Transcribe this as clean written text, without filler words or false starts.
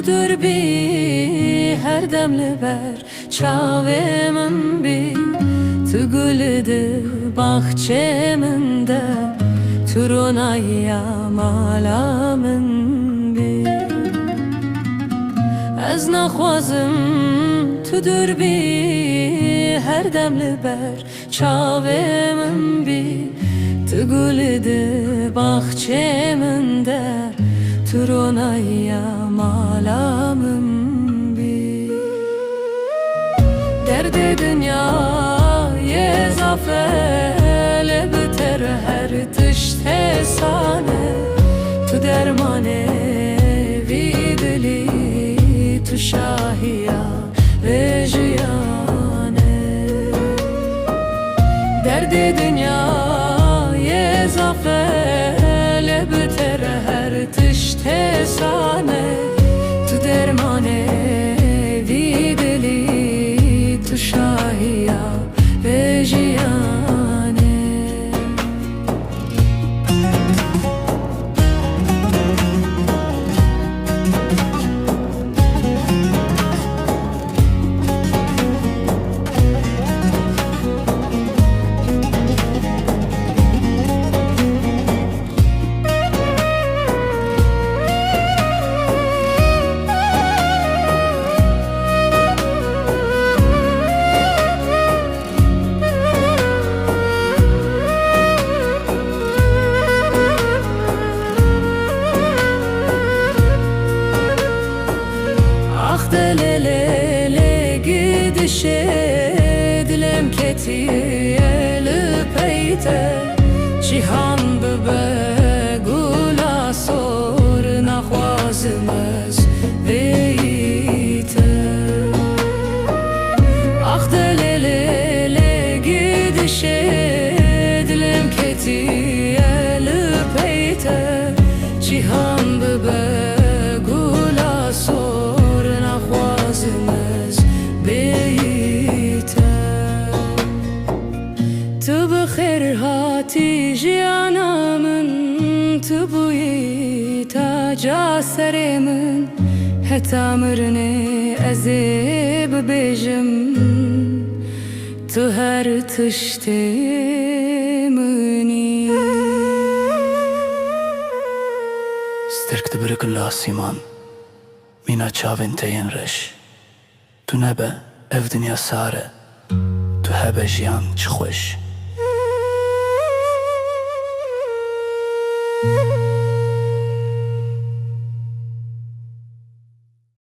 dur bi her demli ber çavemin bi tu gülüdü bahçeminde turunaya malamın bi ez naxwazim tu dur bi her demli ber çavemin bi tu gülüdü bahçeminde turunaya malamım bi derdi dünyaya zafele biter her tişte sane tu dermane vidli tu şahiya ve jiyane derdi dünyaya zafele biter her tişte sane tu dermane vidli tu şahiya ve jiyane Delelele gidişe dilem ketiye lüpeyte cihan bebe gula sor naxwazımız beyte ah delelele gidişe dilem ketiye lüpeyte cihan bebe gula sor tu bixir hati jiyanamın tu buyi taca serimin heta mirne ez ê bibêjim tu her tiştê minî سترک دبرکن لاسیمان مینا چاوین تین رش تو نبه اف دنیا ساره تو هبه جیان چه خوش